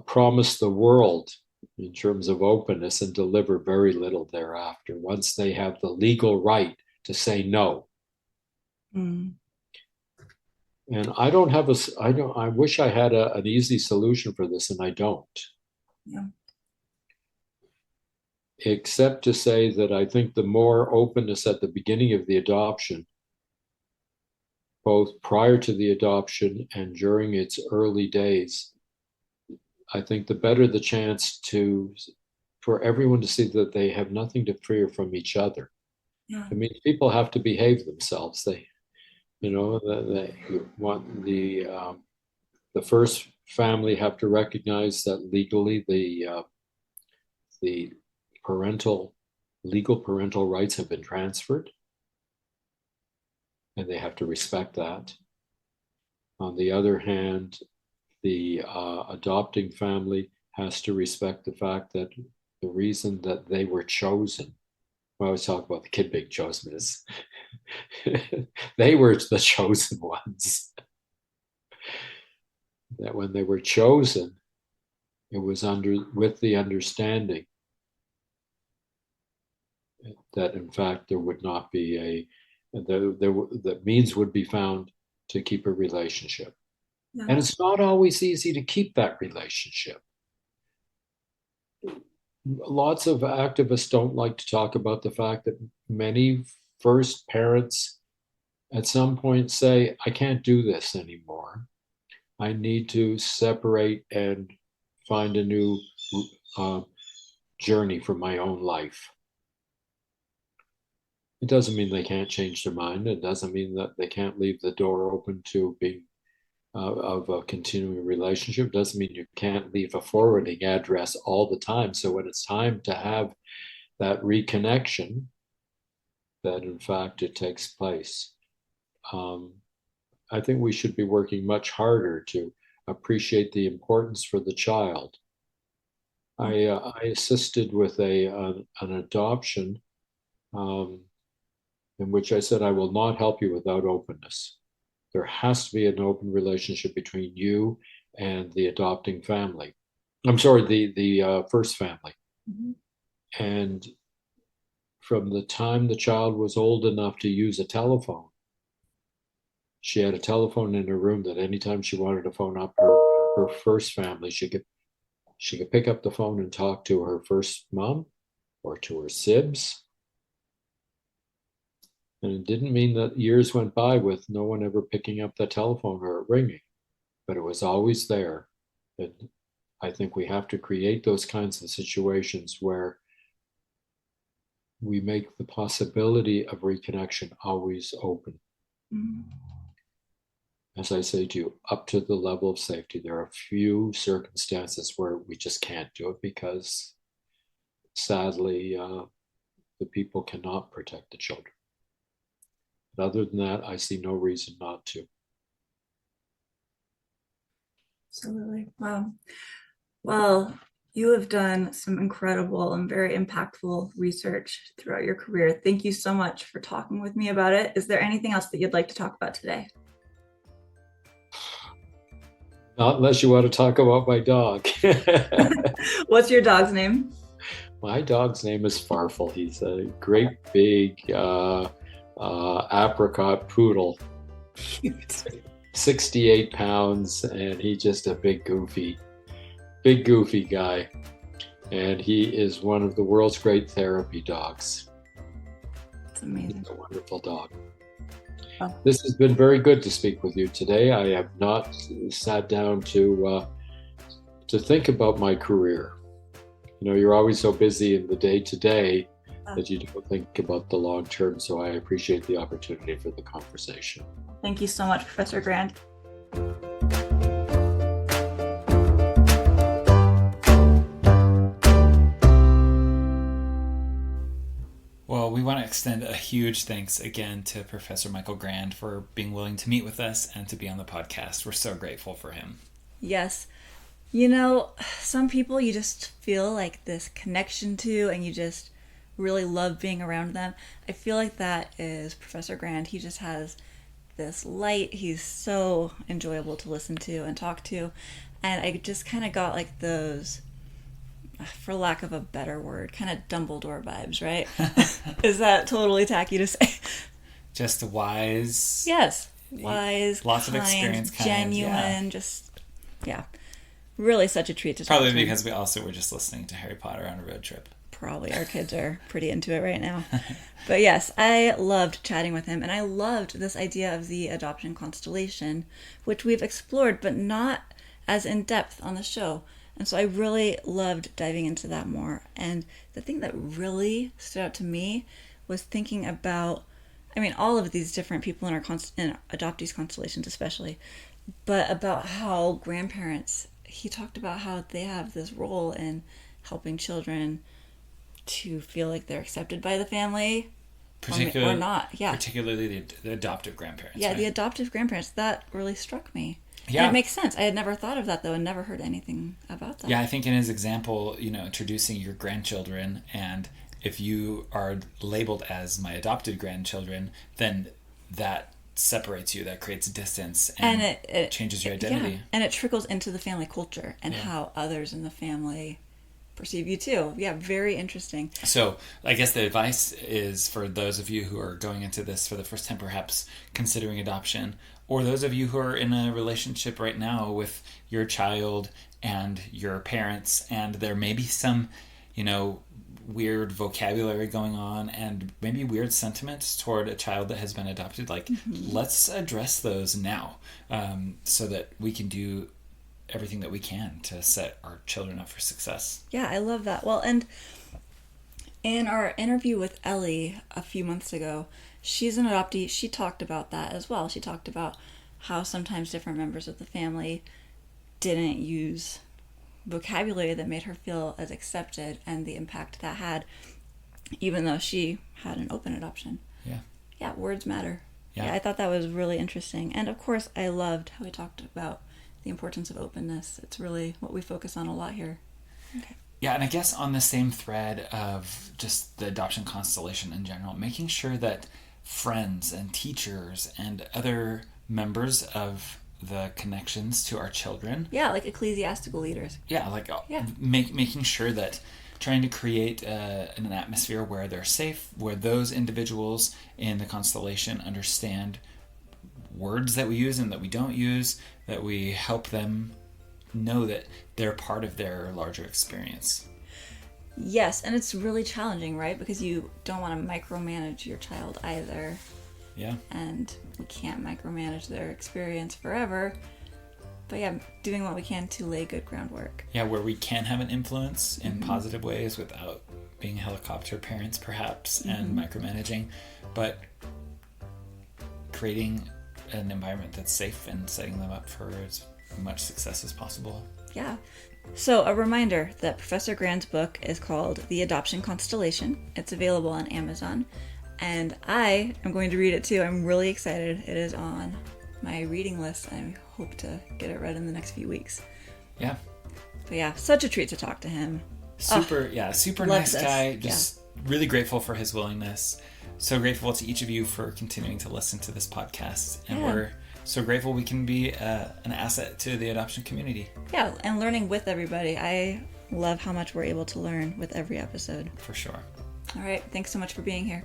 promise the world in terms of openness and deliver very little thereafter once they have the legal right to say no. Mm. And I wish I had an easy solution for this, and I don't. Yeah. Except to say that I think the more openness at the beginning of the adoption, both prior to the adoption and during its early days, I think the better the chance for everyone to see that they have nothing to fear from each other. Yeah. I mean, people have to behave themselves. They want the first family have to recognize that legally the legal parental rights have been transferred, and they have to respect that. On the other hand, the adopting family has to respect the fact that the reason that they were chosen, I always talk about the kid being chosen, is they were the chosen ones. That when they were chosen, it was with the understanding that in fact there would not be the means would be found to keep a relationship. Yeah. And it's not always easy to keep that relationship. Lots of activists don't like to talk about the fact that many first parents at some point say, I can't do this anymore. I need to separate and find a new uh, journey for my own life. It doesn't mean they can't change their mind. It doesn't mean that they can't leave the door open to being of a continuing relationship. It doesn't mean you can't leave a forwarding address all the time. So when it's time to have that reconnection, that in fact it takes place. I think we should be working much harder to appreciate the importance for the child. I assisted with an adoption in which I said, I will not help you without openness. There has to be an open relationship between you and the adopting family. I'm sorry, the first family. Mm-hmm. And from the time the child was old enough to use a telephone, she had a telephone in her room that anytime she wanted to phone up her first family, she could pick up the phone and talk to her first mom or to her sibs. And it didn't mean that years went by with no one ever picking up the telephone or it ringing, but it was always there. And I think we have to create those kinds of situations where we make the possibility of reconnection always open. Mm-hmm. As I say to you, up to the level of safety. There are a few circumstances where we just can't do it because sadly, the people cannot protect the children. But other than that, I see no reason not to. Absolutely. Wow. Well, You have done some incredible and very impactful research throughout your career. Thank you so much for talking with me about it. Is there anything else that you'd like to talk about today? Not unless you want to talk about my dog. What's your dog's name? My dog's name is Farfel. He's a great big apricot poodle, Cute. 68 pounds, and he's just a big goofy guy. And he is one of the world's great therapy dogs. It's amazing. He's a wonderful dog. Oh. This has been very good to speak with you today. I have not sat down to think about my career. You know, you're always so busy in the day to day that you don't think about the long term. So I appreciate the opportunity for the conversation. Thank you so much, Professor Grand. Well, we want to extend a huge thanks again to Professor Michael Grand for being willing to meet with us and to be on the podcast. We're so grateful for him. Yes. You know, some people you just feel like this connection to, and you just really love being around them. I feel like that is Professor Grand. He just has this light. He's so enjoyable to listen to and talk to. And I just kind of got like those, for lack of a better word, kind of Dumbledore vibes, right? Is that totally tacky to say? Just wise. Yes. Wise, lots kind, of experience, genuine, just, yeah. Really such a treat to talk to. Probably because we also were just listening to Harry Potter on a road trip. Probably. Our kids are pretty into it right now. But yes, I loved chatting with him, and I loved this idea of the adoption constellation, which we've explored, but not as in depth on the show. And so I really loved diving into that more. And the thing that really stood out to me was thinking about, I mean, all of these different people in our in adoptees constellations especially, but about how grandparents, he talked about how they have this role in helping children to feel like they're accepted by the family or not. Yeah. Particularly the adoptive grandparents. Yeah, right? The adoptive grandparents. That really struck me. Yeah. And it makes sense. I had never thought of that, though, and never heard anything about that. Yeah, I think in his example, you know, introducing your grandchildren, and if you are labeled as my adopted grandchildren, then that separates you, that creates distance, and it changes your identity. Yeah. And it trickles into the family culture and how others in the family perceive you too. Yeah, very interesting. So I guess the advice is for those of you who are going into this for the first time, perhaps considering adoption, or those of you who are in a relationship right now with your child and your parents, and there may be some, you know, weird vocabulary going on and maybe weird sentiments toward a child that has been adopted. Like, let's address those now, so that we can do everything that we can to set our children up for success. Yeah, I love that. Well, and in our interview with Ellie a few months ago, she's an adoptee. She talked about that as well. She talked about how sometimes different members of the family didn't use vocabulary that made her feel as accepted, and the impact that had, even though she had an open adoption. Yeah, words matter. Yeah, I thought that was really interesting. And of course, I loved how he talked about the importance of openness. It's really what we focus on a lot here. Okay. Yeah, and I guess on the same thread of just the adoption constellation in general, making sure that friends and teachers and other members of the connections to our children. Yeah, like ecclesiastical leaders. Yeah, like making sure that trying to create an atmosphere where they're safe, where those individuals in the constellation understand words that we use and that we don't use, that we help them know that they're part of their larger experience. Yes, and it's really challenging, right? Because you don't want to micromanage your child either. Yeah. And we can't micromanage their experience forever. But yeah, doing what we can to lay good groundwork. Yeah, where we can have an influence in positive ways without being helicopter parents, perhaps, and micromanaging, but creating an environment that's safe and setting them up for as much success as possible. Yeah. So a reminder that Professor Grand's book is called The Adoption Constellation. It's available on Amazon, and I am going to read it too. I'm really excited. It is on my reading list. I hope to get it read in the next few weeks. Yeah. But yeah, such a treat to talk to him. Super love nice this. guy. Just really grateful for his willingness. So grateful to each of you for continuing to listen to this podcast. And we're so grateful we can be an asset to the adoption community. Yeah, and learning with everybody. I love how much we're able to learn with every episode. For sure. All right, thanks so much for being here.